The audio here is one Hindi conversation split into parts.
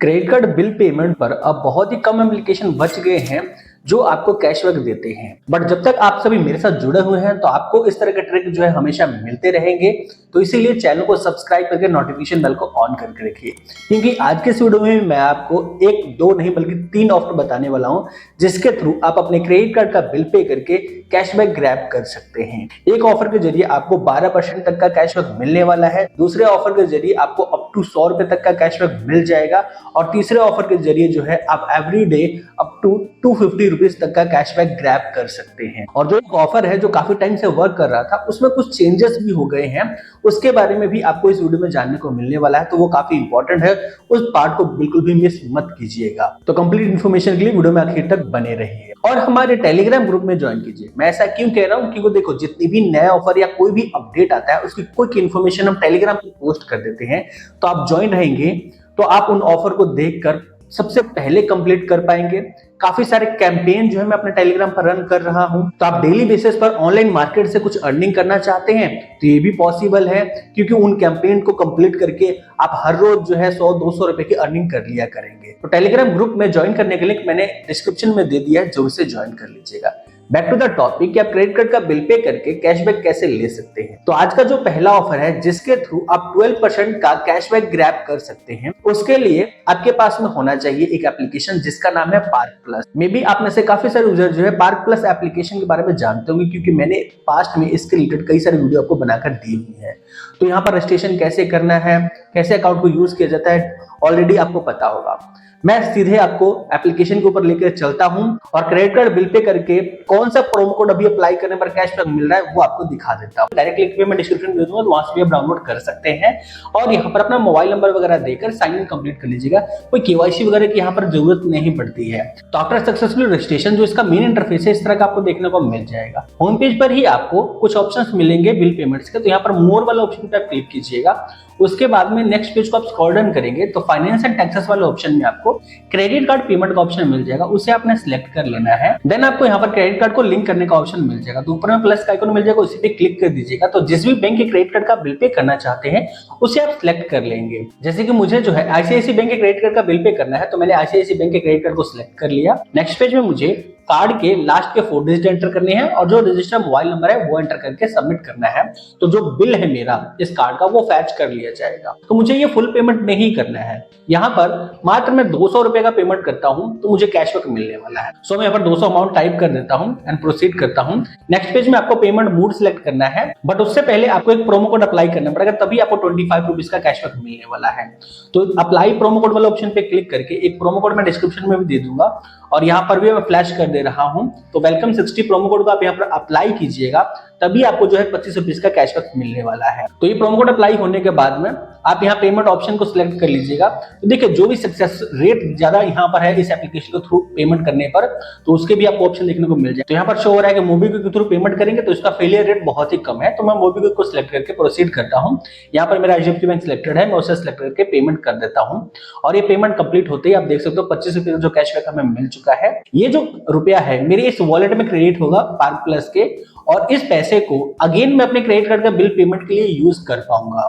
क्रेडिट कार्ड बिल पेमेंट पर अब बहुत ही कम एप्लीकेशन बच गए हैं जो आपको कैशबैक देते हैं। बट जब तक आप सभी मेरे साथ जुड़े हुए हैं तो आपको इस तरह के ट्रिक जो है हमेशा मिलते रहेंगे। तो इसीलिए चैनल को सब्सक्राइब करके नोटिफिकेशन बेल को ऑन करके रखिए, क्योंकि आज के इस वीडियो में मैं आपको एक दो नहीं बल्कि 3 ऑफर बताने वाला हूं जिसके थ्रू आप अपने क्रेडिट कार्ड का बिल पे करके कैशबैक ग्रैब कर सकते हैं। एक ऑफर के जरिए आपको 12% तक का कैशबैक मिलने वाला है, दूसरे ऑफर के जरिए आपको अप टू 100 रुपए तक का कैशबैक मिल जाएगा और तीसरे ऑफर के जरिए जो है आप every day up to 250 rupees तक का कैशबैक ग्रैब कर सकते हैं। और जो एक ऑफर है जो काफी टाइम से वर्क कर रहा था उसमें कुछ चेंजेस भी हो गए हैं, उसके बारे में भी आपको इस वीडियो में जानने को मिलने वाला है, तो वो काफी इंपॉर्टेंट है, उस पार्ट को बिल्कुल भी मिस मत कीजिएगा। तो कंप्लीट इन्फॉर्मेशन के लिए वीडियो में आखिर तक बने रहिए और हमारे टेलीग्राम ग्रुप में ज्वाइन कीजिए। मैं ऐसा क्यों कह रहा हूँ, क्योंकि देखो जितनी भी नया ऑफर या कोई भी अपडेट आता है उसकी क्विक इन्फॉर्मेशन हम टेलीग्राम पे पोस्ट कर देते हैं। तो आप ज्वाइन रहेंगे तो आप उन ऑफर को देखकर सबसे पहले कंप्लीट कर पाएंगे। काफी सारे कैंपेन जो है मैं अपने टेलीग्राम पर रन कर रहा हूं, तो आप डेली बेसिस पर ऑनलाइन मार्केट से कुछ अर्निंग करना चाहते हैं तो ये भी पॉसिबल है, क्योंकि उन कैंपेन को कंप्लीट करके आप हर रोज जो है 100-200 रुपए की अर्निंग कर लिया करेंगे। तो टेलीग्राम ग्रुप में ज्वाइन करने के लिंक मैंने डिस्क्रिप्शन में दे दिया है, जो इसे ज्वाइन कर लीजिएगा। बैक टू द टॉपिक कि आप क्रेडिट कार्ड का बिल पे करके कैशबैक कैसे ले सकते हैं। तो आज का जो पहला ऑफर है जिसके थ्रू आप 12% का कैशबैक ग्रैब कर सकते हैं, उसके लिए आपके पास में होना चाहिए एक एप्लीकेशन जिसका नाम है पार्क प्लस। मे बी आप में से काफी सारे यूजर जो है पार्क प्लस एप्लीकेशन के बारे में जानते होंगे, क्योंकि मैंने पास्ट में इसके रिलेटेड कई सारे वीडियो आपको बनाकर दी हुई है। तो यहाँ पर रजिस्ट्रेशन कैसे करना है, कैसे अकाउंट को यूज किया जाता है, ऑलरेडी आपको पता होगा। मैं सीधे आपको एप्लीकेशन के ऊपर लेकर चलता हूं और क्रेडिट कार्ड बिल पे करके कौन सा प्रोमो कोड अभी अप्लाई करने पर कैशबैक मिल रहा है वो आपको दिखा देता हूं। डायरेक्ट लिंक पे मैं डिस्क्रिप्शन दे दूंगा, वहां से भी आप डाउनलोड कर सकते हैं और यहाँ पर अपना मोबाइल नंबर वगैरह देकर साइन इन कंप्लीट कर लीजिएगा। कोई केवाईसी वगैरह की यहाँ पर जरूरत नहीं पड़ती है। तो आफ्टर सक्सेसफुल रजिस्ट्रेशन जो इसका मेन इंटरफेस है इस तरह का आपको देखने को मिल जाएगा। होम पेज पर ही आपको कुछ ऑप्शंस मिलेंगे बिल पेमेंट्स के, तो यहाँ पर मोर वाला ऑप्शन पे आप क्लिक कीजिएगा। उसके बाद में नेक्स्ट पेज को आप स्क्रॉल डाउन करेंगे तो फाइनेंस एंड टैक्सेस वाले ऑप्शन में आपको क्रेडिट कार्ड पेमेंट का ऑप्शन मिल जाएगा, उसे आपने सिलेक्ट कर लेना है। देन आपको यहाँ पर क्रेडिट कार्ड को लिंक करने का ऑप्शन मिल जाएगा, तो ऊपर में प्लस का आइकन मिल जाएगा, उसी पे क्लिक कर दीजिएगा। तो जिस भी बैंक के क्रेडिट कार्ड का बिल पे करना चाहते हैं उसे आप सिलेक्ट कर लेंगे। जैसे कि मुझे जो है आईसीआईसीआई बैंक के क्रेडिट कार्ड का बिल पे करना है, तो मैंने आईसीआईसीआई बैंक के क्रेडिट कार्ड को सिलेक्ट कर लिया। नेक्स्ट पेज में मुझे कार्ड के लास्ट के 4 डिजिट एंटर करने हैं और जो रजिस्टर्ड मोबाइल नंबर है वो एंटर करके सबमिट करना है। तो जो बिल है मेरा इस कार्ड का वो फैच कर लिया जाएगा। तो मुझे ये फुल पेमेंट नहीं करना है, यहाँ पर मात्र मैं 200 रुपए का पेमेंट करता हूँ तो मुझे कैशबैक मिलने वाला है। सो मैं यहाँ पर 200 अमाउंट टाइप कर देता हूँ एंड प्रोसीड करता हूँ। नेक्स्ट पेज में आपको पेमेंट मोड सिलेक्ट करना है, बट उससे पहले आपको एक प्रोमो कोड अप्लाई करना पड़ेगा, तभी आपको 25 रुपीज का कैशबैक मिलने वाला है। तो अप्लाई प्रोमो कोड वाले ऑप्शन पे क्लिक करके एक प्रोमो कोड मैं डिस्क्रिप्शन में भी दे दूंगा और यहाँ पर भी मैं फ्लैश कर दे रहा हूँ। तो वेलकम 60 प्रोमो कोड को आप यहाँ पर अप्लाई कीजिएगा, तभी आपको जो है 25 रुपीज का कैशबैक मिलने वाला है। तो ये प्रोमो कोड अप्लाई होने के बाद में आप यहाँ पेमेंट ऑप्शन को सिलेक्ट कर लीजिएगा। तो देखिए जो भी सक्सेस रेट ज्यादा यहाँ पर है इस एप्लीकेशन के थ्रू पेमेंट करने पर, तो उसके भी आपको ऑप्शन देखने को मिल जाए। तो यहाँ पर शो हो रहा है कि मोबीक्विक के थ्रू पेमेंट करेंगे तो इसका फेलियर रेट बहुत ही कम है, तो मैं मोबीक्विक को सिलेक्ट करके प्रोसीड करता हूँ। यहाँ पर मेरा एचडीएफसी बैंक सिलेक्टेड है, मैं उसे सिलेक्ट करके पेमेंट कर देता हूँ और ये पेमेंट कंप्लीट होते ही आप देख सकते हो 25 रुपए का जो कैशबैक हमें मिल चुका है। ये जो रुपया है मेरे इस वॉलेट में क्रेडिट होगा पार्क प्लस के, और इस पैसे को अगेन मैं अपने क्रेडिट कार्ड का बिल पेमेंट के लिए यूज कर पाऊंगा।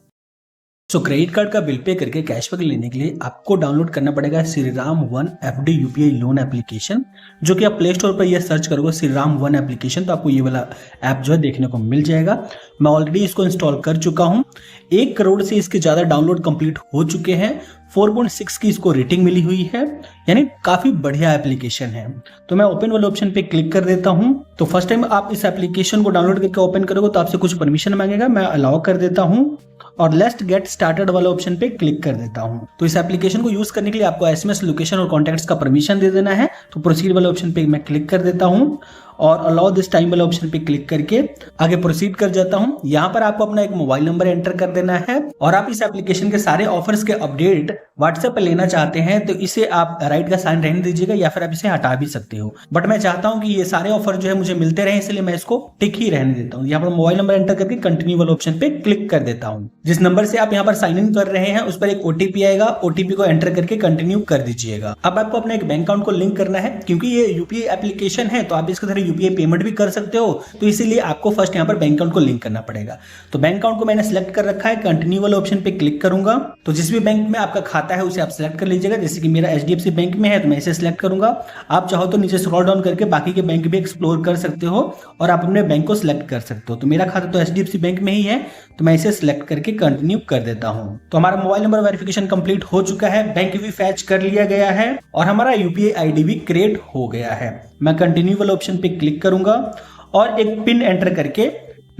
सो क्रेडिट कार्ड का बिल पे करके कैशबैक लेने के लिए आपको डाउनलोड करना पड़ेगा Shriram one FD UPI loan application, जो कि आप प्ले स्टोर पर यह सर्च करोगे श्रीराम वन एप्लीकेशन तो आपको ये वाला ऐप जो है देखने को मिल जाएगा। मैं ऑलरेडी इसको इंस्टॉल कर चुका हूँ। 1 करोड़ से इसके ज़्यादा डाउनलोड कंप्लीट हो चुके हैं। 4.6 की इसको रेटिंग मिली हुई है, यानी काफ़ी बढ़िया एप्लीकेशन है। तो मैं ओपन वाले ऑप्शन पे क्लिक कर देता हूँ। तो फर्स्ट टाइम आप इस एप्लीकेशन को डाउनलोड करके ओपन करोगे तो आपसे कुछ परमिशन मांगेगा, मैं अलाउ कर देता हूँ और लेट्स गेट स्टार्टेड वाले ऑप्शन पे क्लिक कर देता हूं। तो इस एप्लीकेशन को यूज करने के लिए आपको एसएमएस, लोकेशन और कॉन्टैक्ट्स का परमिशन दे देना है। तो प्रोसीड वाले ऑप्शन पे मैं क्लिक कर देता हूं और अलाउ दिस टाइम वाले ऑप्शन पे क्लिक करके आगे प्रोसीड कर जाता हूं। यहाँ पर आपको अपना एक मोबाइल नंबर एंटर कर देना है और आप इस एप्लीकेशन के सारे ऑफर्स के अपडेट व्हाट्सएप पे लेना चाहते हैं तो इसे आप राइट का साइन रहने दीजिएगा या फिर आप इसे हटा भी सकते हो। बट मैं चाहता हूं कि ये सारे ऑफर जो है मुझे मिलते रहे, इसलिए मैं इसको टिक ही रहने देता हूँ। यहाँ पर मोबाइल नंबर एंटर करके कंटिन्यू वाले ऑप्शन पे क्लिक कर देता हूँ। जिस नंबर से आप यहाँ पर साइन इन कर रहे हैं उस पर एक ओटीपी आएगा, ओटीपी को एंटर करके कंटिन्यू कर दीजिएगा। अब आपको अपना एक बैंक अकाउंट को लिंक करना है, क्योंकि ये यूपीआई एप्लीकेशन है तो आप इसके तरह यूपीआई पेमेंट भी कर सकते हो, तो इसीलिए आपको फर्स्ट यहाँ पर बैंक अकाउंट को लिंक करना पड़ेगा। तो बैंक अकाउंट को मैंने सिलेक्ट कर रखा है, कंटिन्यू वाले ऑप्शन पे क्लिक करूंगा। तो जिस भी बैंक में आपका खाता है उसे आप सिलेक्ट कर लीजिएगा। जैसे कि मेरा HDFC बैंक में है तो मैं इसे सिलेक्ट करूंगा। आप चाहो तो नीचे स्क्रॉल डाउन करके बाकी के बैंक भी एक्सप्लोर कर सकते हो और आप अपने बैंक को सिलेक्ट कर सकते हो। तो मेरा खाता तो HDFC बैंक में ही है, तो मैं इसे सिलेक्ट करके कंटिन्यू कर देता हूं। तो हमारा मोबाइल नंबर वेरिफिकेशन कंप्लीट हो चुका है, बैंक भी फैच कर लिया गया है और हमारा यूपीआई आईडी भी क्रिएट हो गया है। मैं कंटिन्यू वाले ऑप्शन पे क्लिक करूंगा और एक पिन एंटर करके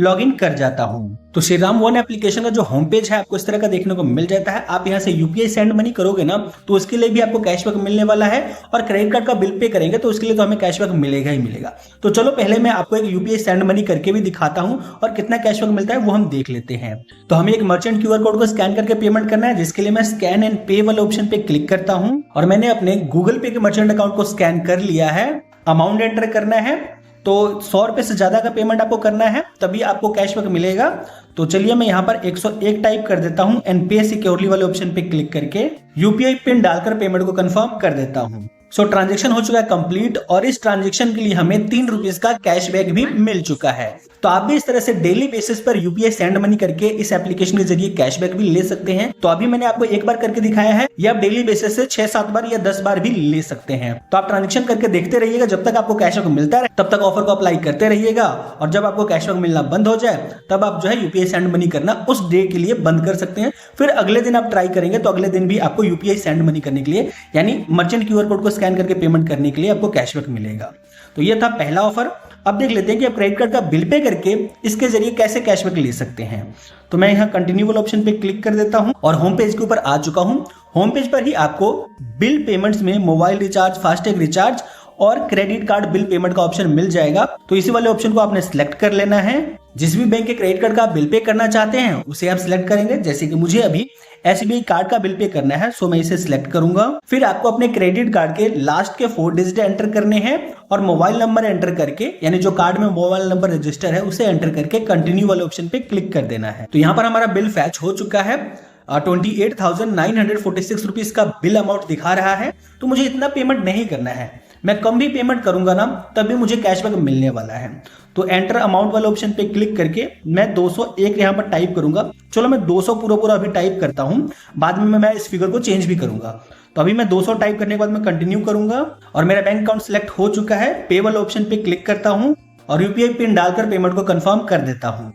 लॉगिन कर जाता हूं। तो श्रीराम वन एप्लीकेशन का जो होम पेज है आपको इस तरह का देखने को मिल जाता है। आप यहां से यूपीआई सेंड मनी करोगे ना तो उसके लिए भी आपको कैशबैक मिलने वाला है, और क्रेडिट कार्ड का बिल पे करेंगे तो उसके लिए तो हमें कैशबैक मिलेगा ही मिलेगा। तो चलो पहले मैं आपको एक यूपीआई सेंड मनी करके भी दिखाता हूं और कितना कैशबैक मिलता है वो हम देख लेते हैं। तो हमें एक मर्चेंट क्यूआर कोड को स्कैन करके पेमेंट करना है, जिसके लिए मैं स्कैन एंड पे वाले ऑप्शन पे क्लिक करता हूं और मैंने अपने गूगल पे के मर्चेंट अकाउंट को स्कैन कर लिया है। अमाउंट एंटर करना है, तो 100 रुपए से ज्यादा का पेमेंट आपको करना है तभी आपको कैशबैक मिलेगा। तो चलिए मैं यहाँ पर 101 टाइप कर देता हूँ एंड पे सिक्योरली वाले ऑप्शन पे क्लिक करके यूपीआई पिन डालकर पेमेंट को कंफर्म कर देता हूँ। सो ट्रांजैक्शन हो चुका है कंप्लीट और इस ट्रांजैक्शन के लिए हमें 3 रुपीज का कैशबैक भी मिल चुका है। तो आप भी इस तरह से डेली बेसिस पर यूपीआई सेंड मनी करके इस एप्लीकेशन के जरिए कैशबैक भी ले सकते हैं। तो अभी मैंने आपको एक बार करके दिखाया है, या आप डेली बेसिस से 6-7 बार या 10 बार भी ले सकते हैं। तो आप ट्रांजैक्शन करके देखते रहिएगा, जब तक आपको कैशबैक मिलता है तब तक ऑफर को अप्लाई करते रहिएगा, और जब आपको कैशबैक मिलना बंद हो जाए तब आप जो है यूपीआई सेंड मनी करना उस डे के लिए बंद कर सकते हैं। फिर अगले दिन आप ट्राई करेंगे तो अगले दिन भी आपको यूपीआई सेंड मनी करने के लिए, यानी मर्चेंट क्यूआर कोड को स्कैन करके पेमेंट करने के लिए आपको कैशबैक मिलेगा। तो ये था पहला ऑफर। अब देख लेते हैं कि आप क्रेडिट कार्ड का बिल पे करके इसके जरिए कैसे कैशबैक ले सकते हैं। तो मैं यहाँ कंटिन्यू वाले ऑप्शन पे क्लिक कर देता हूँ और होम पेज के ऊपर आ चुका हूँ। होम पेज पर ही आपको बिल पेमेंट्स में मोबाइल रिचार्ज, फास्टैग रिचार्ज और क्रेडिट कार्ड बिल पेमेंट का ऑप्शन मिल जाएगा। तो इसी वाले ऑप्शन को आपने सिलेक्ट कर लेना है। जिस भी बैंक के क्रेडिट कार्ड का बिल पे करना चाहते हैं उसे आप सिलेक्ट करेंगे। जैसे कि मुझे अभी SBI कार्ड का बिल पे करना है, सो मैं इसे सिलेक्ट करूंगा। फिर आपको अपने क्रेडिट कार्ड के लास्ट के 4 डिजिट एंटर करने हैं और मोबाइल नंबर एंटर करके, यानी जो कार्ड में मोबाइल नंबर रजिस्टर है उसे एंटर करके कंटिन्यू वाले ऑप्शन पे क्लिक कर देना है। तो यहाँ पर हमारा बिल फैच हो चुका है। 28,946 रुपीज का बिल अमाउंट दिखा रहा है। तो मुझे इतना पेमेंट नहीं करना है, मैं कम भी पेमेंट करूंगा ना तभी मुझे कैशबैक मिलने वाला है। तो एंटर अमाउंट वाले ऑप्शन पे क्लिक करके मैं 201 यहाँ पर टाइप करूंगा। चलो मैं 200 पूरा अभी टाइप करता हूं, बाद में मैं इस फिगर को चेंज भी करूंगा। तो अभी मैं 200 टाइप करने के बाद मैं कंटिन्यू करूंगा और मेरा बैंक अकाउंट सिलेक्ट हो चुका है। पे वाले ऑप्शन पे क्लिक करता हूं और यूपीआई पिन डालकर पेमेंट को कंफर्म कर देता हूं।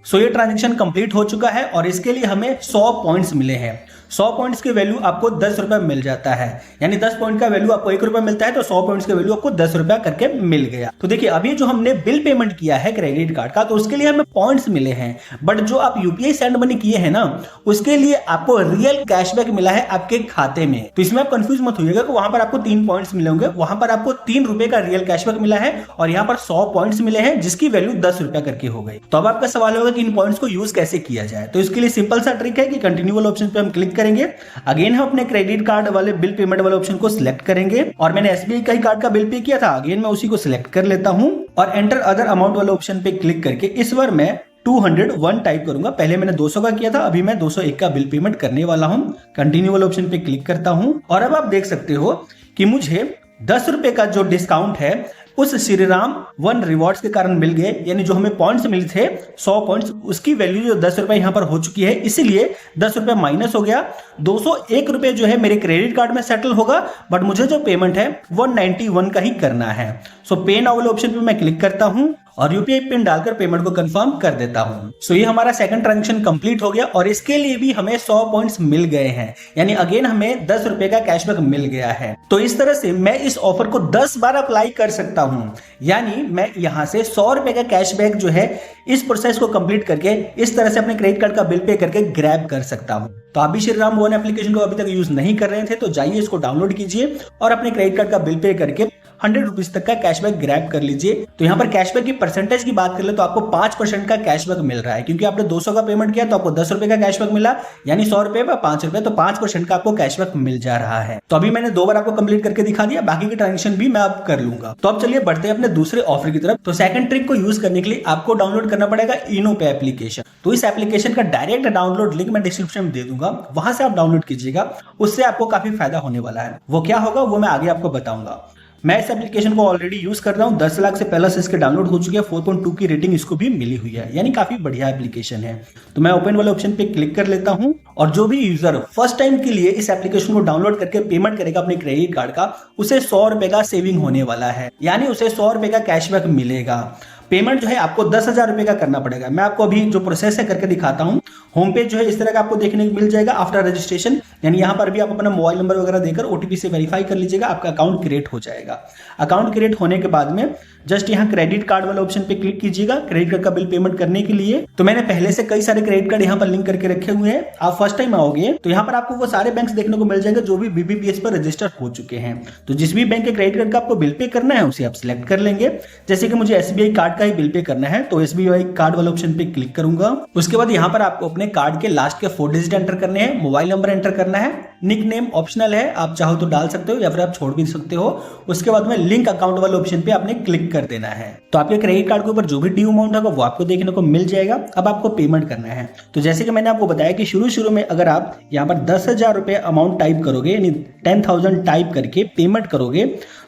सो ये ट्रांजेक्शन कंप्लीट हो चुका है और इसके लिए हमें 100 पॉइंट्स मिले हैं। 100 पॉइंट्स के वैल्यू आपको 10 रुपए मिल जाता है, यानी 10 पॉइंट का वैल्यू आपको 1 रुपया मिलता है, तो 100 पॉइंट्स का वैल्यू आपको 10 रुपया करके मिल गया। तो देखिए अभी जो हमने बिल पेमेंट किया है क्रेडिट कार्ड का, तो उसके लिए हमें पॉइंट्स मिले हैं, बट जो आप यूपीआई सेंड मनी किए हैं ना उसके लिए आपको रियल कैशबैक मिला है आपके खाते में। तो इसमें आप कंफ्यूज मत होइएगा कि वहां पर आपको 3 पॉइंट्स मिले होंगे, वहां पर आपको 3 रुपए का रियल कैशबैक मिला है और यहाँ पर 100 पॉइंट्स मिले हैं जिसकी वैल्यू 10 रुपया करके हो गई। तो अब आपका सवाल होगा कि इन पॉइंट्स को यूज कैसे किया जाए। तो इसके लिए सिंपल सा ट्रिक है कि कंटिन्यू वाले ऑप्शन पे हम क्लिक करेंगे। अगेन हम अपने क्रेडिट कार्ड वाले बिल पेमेंट वाले ऑप्शन को सिलेक्ट करेंगे और मैंने SBI का ही कार्ड का बिल पे किया था, अगेन मैं उसी को सिलेक्ट कर लेता हूं और एंटर अदर अमाउंट वाले ऑप्शन पे क्लिक करके इस बार मैं 201 टाइप करूंगा। पहले मैंने 200 का किया था, अभी मैं 201 का बिल पेमेंट करने वाला हूं। कंटिन्यू वाले ऑप्शन पे क्लिक करता हूं और अब आप देख सकते हो कि मुझे 10 रुपए का जो डिस्काउंट है उस श्रीराम वन रिवॉर्ड्स के कारण मिल गए, यानी जो हमें पॉइंट्स मिले थे 100 पॉइंट्स, उसकी वैल्यू जो 10 रुपए यहाँ पर हो चुकी है, इसीलिए 10 रुपए माइनस हो गया। 201 रुपए जो है मेरे क्रेडिट कार्ड में सेटल होगा, बट मुझे जो पेमेंट है 191 का ही करना है। सो पे नाउ वाले ऑप्शन पे मैं क्लिक करता हूं और यूपीआई पिन डालकर पेमेंट को कंफर्म कर देता हूं। सो ये हमारा सेकंड ट्रांजेक्शन कंप्लीट हो गया और इसके लिए भी हमें 100 पॉइंट्स मिल गए हैं, यानी अगेन हमें 10 रुपए का कैशबैक मिल गया है। तो इस तरह से मैं इस ऑफर को 10 बार अप्लाई कर सकता हूं, यानी मैं यहां से 100 रुपए का कैशबैक जो है इस प्रोसेस को कंप्लीट करके इस तरह से अपने क्रेडिट कार्ड का बिल पे करके ग्रैब कर सकता हूं। तो आप भी श्रीराम वन एप्लीकेशन को अभी तक यूज नहीं कर रहे थे तो जाइए इसको डाउनलोड कीजिए और अपने क्रेडिट कार्ड का बिल पे करके 100 रुपीज तक का कैशबैक ग्रैब कर लीजिए। तो यहाँ पर कैशबैक की परसेंटेज की बात कर ले तो आपको 5% का कैशबैक मिल रहा है, क्योंकि आपने 200 का पेमेंट किया तो आपको 10 रुपए का कैशबैक मिला, यानी 100 रुपए पर 5 रुपए, तो 5% का आपको कैशबैक मिल जा रहा है। तो अभी मैंने 2 बार आपको कंप्लीट करके दिखा दिया, बाकी की ट्रांजेक्शन भी मैं अब कर लूंगा। तो अब चलिए बढ़ते हैं अपने दूसरे ऑफर की तरफ। तो सेकंड ट्रिक को यूज करने के लिए आपको डाउनलोड करना पड़ेगा इनो पे एप्लीकेशन। तो इस एप्लीकेशन का डायरेक्ट डाउनलोड लिंक मैं डिस्क्रिप्शन में दे दूंगा, वहां से आप डाउनलोड कीजिएगा, उससे आपको काफी फायदा होने वाला है। वो क्या होगा वो मैं आगे आपको बताऊंगा। मैं इस एप्लीकेशन को ऑलरेडी यूज कर रहा हूँ, 10 लाख से प्लस इसके डाउनलोड हो चुके हैं, 4.2 की रेटिंग इसको भी मिली हुई है, यानी काफी बढ़िया एप्लीकेशन है। तो मैं ओपन वाले ऑप्शन पे क्लिक कर लेता हूँ और जो भी यूजर फर्स्ट टाइम के लिए इस एप्लीकेशन को डाउनलोड करके पेमेंट करेगा अपने क्रेडिट कार्ड का, उसे 100 रुपए का सेविंग होने वाला है, यानी उसे 100 रुपए का कैशबैक मिलेगा। पेमेंट जो है आपको 10,000 रुपए का करना पड़ेगा। मैं आपको अभी जो प्रोसेस है करके दिखाता हूं। होम पेज जो है इस तरह का आपको देखने को मिल जाएगा आफ्टर रजिस्ट्रेशन, यानी यहां पर भी आप अपना मोबाइल नंबर वगैरह देकर ओटीपी से वेरीफाई कर लीजिएगा, आपका अकाउंट क्रिएट हो जाएगा। अकाउंट क्रिएट होने के बाद में जस्ट यहाँ क्रेडिट कार्ड वाले ऑप्शन पे क्लिक कीजिएगा क्रेडिट कार्ड का बिल पेमेंट करने के लिए। तो मैंने पहले से कई सारे क्रेडिट कार्ड यहाँ पर लिंक करके रखे हुए हैं। आप फर्स्ट टाइम आओगे तो यहाँ पर आपको वो सारे बैंक देखने को मिल जाएंगे जो भी बीबीपीएस पर रजिस्टर हो चुके हैं। तो जिस भी बैंक के क्रेडिट कार्ड का आपको बिल पे करना है उसे आप सिलेक्ट कर लेंगे। जैसे कि मुझे एसबीआई कार्ड का ही बिल पे करना है तो एसबीआई कार्ड वाले ऑप्शन पे क्लिक करूंगा। उसके बाद यहाँ पर आपको अपने कार्ड के लास्ट के 4 डिजिट एंटर करने हैं, मोबाइल नंबर एंटर करना है, निक नेम ऑप्शनल है, आप चाहो तो डाल सकते हो या फिर आप छोड़ भी सकते हो। उसके बाद में लिंक अकाउंट वाले ऑप्शन पे आपने क्लिक कर देना है। तो आपके क्रेडिट कार्ड के ऊपर जो भी ड्यू अमाउंट होगा वो आपको देखने को मिल जाएगा। अब आपको पेमेंट करना है। तो जैसे कि मैंने आपको बताया कि शुरू में अगर आप यहाँ पर 10,000 रुपए अमाउंट टाइप करोगे, यानी 10,000 टाइप करके पेमेंट करोगे,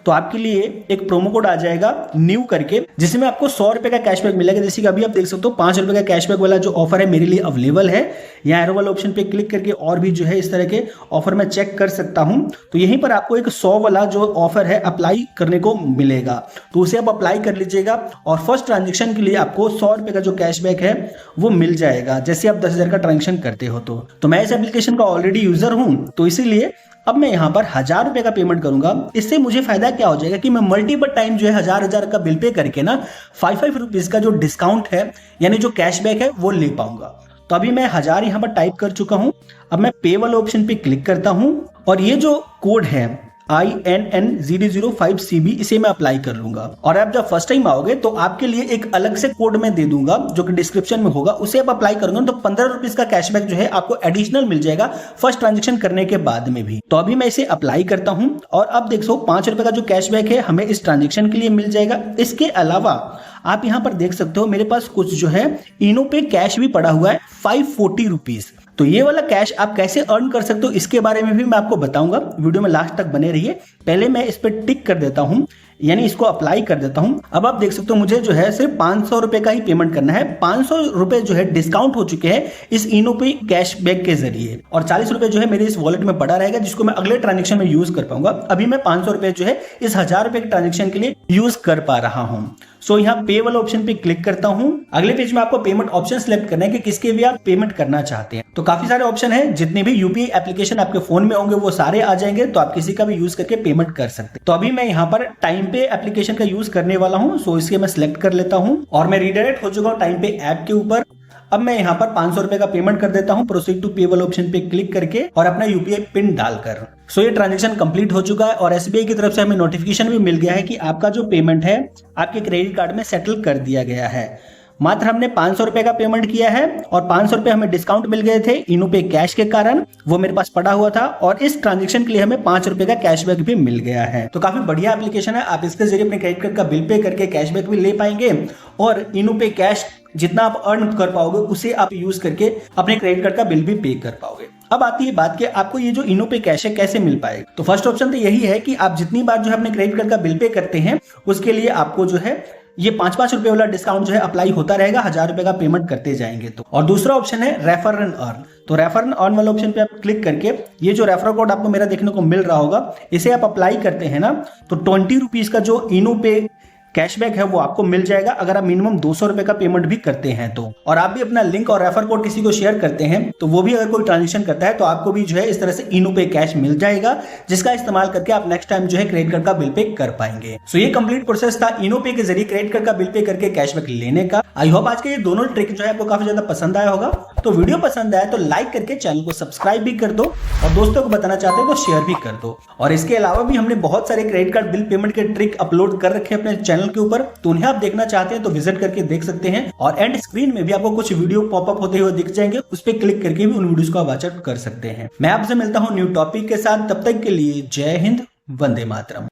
तो आपके लिए एक प्रोमो कोड आ जाएगा न्यू करके, जिसमें आपको 100 रुपए का कैशबैक मिलेगा। जैसे कि अभी आप देख सकते हो 5 रुपए का कैशबैक वाला जो ऑफर है मेरे लिए अवेलेबल है। यहाँ एरो वाला ऑप्शन पे क्लिक करके और भी जो है इस तरह के ऑफर मैं चेक कर सकता हूं। तो यहीं पर आपको एक 100 वाला जो ऑफर है अप्लाई करने को मिलेगा, तो उसे आप अप्लाई कर लीजिएगा और फर्स्ट ट्रांजेक्शन के लिए आपको 100 रुपए का जो कैशबैक है वो मिल जाएगा, जैसे आप 10,000 का ट्रांजेक्शन करते हो। तो मैं इस एप्लीकेशन का ऑलरेडी यूजर हूं, तो इसीलिए अब मैं यहाँ पर 1,000 रुपए का पेमेंट करूंगा। इससे मुझे फायदा क्या हो जाएगा कि मैं मल्टीपल टाइम जो है 1,000 का बिल पे करके ना 5 रुपीज का जो डिस्काउंट है यानी जो कैशबैक है वो ले पाऊंगा। तो अभी मैं 1,000 यहाँ पर टाइप कर चुका हूं। अब मैं पे वाले ऑप्शन पे क्लिक करता हूं और ये जो कोड है INN005CB इसे मैं अप्लाई कर लूंगा। और आप जब फर्स्ट टाइम आओगे तो आपके लिए एक अलग से कोड मैं दे दूंगा जो कि डिस्क्रिप्शन में होगा, उसे आप अप्लाई करोगे तो 15 रुपीज का कैशबैक जो है आपको एडिशनल मिल जाएगा फर्स्ट ट्रांजेक्शन करने के बाद में भी। तो अभी मैं इसे अप्लाई करता हूं और अब देखो 5 रुपए का जो कैशबैक है हमें इस ट्रांजेक्शन के लिए मिल जाएगा। इसके अलावा आप यहाँ पर देख सकते हो मेरे पास कुछ जो है इनो पे कैश भी पड़ा हुआ है 540 रुपीज। तो ये वाला कैश आप कैसे अर्न कर सकते हो इसके बारे में भी मैं आपको बताऊंगा, वीडियो में लास्ट तक बने रहिए। पहले मैं इस पर टिक कर देता हूं, यानी इसको अप्लाई कर देता हूं। अब आप देख सकते हो मुझे जो है सिर्फ 500 रुपए का ही पेमेंट करना है। 500 रुपए जो है डिस्काउंट हो चुके हैं इस इनो पे कैशबैक के जरिए, और 40 रुपए जो है मेरे इस वॉलेट में पड़ा रहेगा जिसको मैं अगले ट्रांजेक्शन में यूज कर पाऊंगा। अभी मैं 500 रुपए जो है इस 1,000 रुपए के ट्रांजेक्शन के लिए यूज कर पा रहा हूं। सो यहाँ पे वाला ऑप्शन पे क्लिक करता हूं। अगले पेज में आपको पेमेंट ऑप्शन सिलेक्ट करना है कि किसके भी आप पेमेंट करना चाहते हैं। तो काफी सारे ऑप्शन है, जितने भी यूपीआई एप्लीकेशन आपके फोन में होंगे वो सारे आ जाएंगे, तो आप किसी का भी यूज करके पेमेंट कर सकते हैं। तो अभी मैं यहाँ पर टाइम पे एप्लीकेशन का यूज करने वाला हूँ, सो इसके मैं सिलेक्ट कर लेता हूँ और मैं रिडायरेक्ट हो चुका हूँ टाइम पे ऐप के ऊपर। अब मैं यहाँ पर 500 रुपए का पेमेंट कर देता हूँ प्रोसीड टू पे वाले ऑप्शन पे क्लिक करके और अपना यूपीआई पिन डालकर। सो ये ट्रांजेक्शन कंप्लीट हो चुका है और एसबीआई की तरफ से हमें नोटिफिकेशन भी मिल गया है कि आपका जो पेमेंट है आपके क्रेडिट कार्ड में सेटल कर दिया गया है। मात्र हमने 500 रुपए का पेमेंट किया है और 500 रुपए हमें डिस्काउंट मिल गए थे इनो पे कैश के कारण, वो मेरे पास पड़ा हुआ था और इस ट्रांजेक्शन के लिए हमें 5 रुपए का कैशबैक भी मिल गया है। तो काफी बढ़िया एप्लीकेशन है, आप इसके जरिए अपने क्रेडिट कार्ड का बिल पे करके कैशबैक भी ले पाएंगे और इनो पे कैश जितना आप अर्न कर पाओगे उसे आप यूज करके अपने क्रेडिट कार्ड का बिल भी पे कर पाओगे। अब आती है बात कि आपको ये जो इनो पे कैश है कैसे मिल पाएगा। तो फर्स्ट ऑप्शन तो यही है कि आप जितनी बार जो है अपने क्रेडिट कार्ड का बिल पे करते हैं उसके लिए आपको जो है ये 5-5 रुपए वाला डिस्काउंट जो है अप्लाई होता रहेगा 1,000 रुपए का पेमेंट करते जाएंगे तो। और दूसरा ऑप्शन है रेफर एंड अर्न। तो रेफर एंड अर्न वाले ऑप्शन पे आप क्लिक करके ये जो रेफर कोड आपको मेरा देखने को मिल रहा होगा इसे आप अप्लाई करते हैं ना, तो 20 रुपीज का जो इनो पे कैशबैक है वो आपको मिल जाएगा अगर आप मिनिमम 200 रुपए का पेमेंट भी करते हैं तो। और आप भी अपना लिंक और रेफर कोड किसी को शेयर करते हैं तो वो भी अगर कोई ट्रांजेक्शन करता है तो आपको भी जो है इस तरह से इनो पे कैश मिल जाएगा, जिसका इस्तेमाल करके आप नेक्स्ट टाइम जो है क्रेडिट कार्ड का बिल पे कर पाएंगे। सो ये कंप्लीट प्रोसेस था इनो पे के जरिए क्रेडिट कार्ड का बिल पे करके कैशबैक लेने का। आई होप आज के ये दोनों ट्रिक जो है आपको काफी ज्यादा पसंद आया होगा। तो वीडियो पसंद आया तो लाइक करके चैनल को सब्सक्राइब भी कर दो और दोस्तों को बताना चाहते हो तो शेयर भी कर दो। और इसके अलावा भी हमने बहुत सारे क्रेडिट कार्ड बिल पेमेंट के ट्रिक अपलोड कर रखे हैं अपने चैनल के ऊपर, तो उन्हें आप देखना चाहते हैं तो विजिट करके देख सकते हैं। और एंड स्क्रीन में भी आपको कुछ वीडियो पॉपअप होते हुए दिख जाएंगे, उस पर क्लिक करके भी उन वीडियोस को आप वॉच आउट कर सकते हैं। मैं आपसे मिलता हूं न्यू टॉपिक के साथ, तब तक के लिए जय हिंद, वंदे मातरम।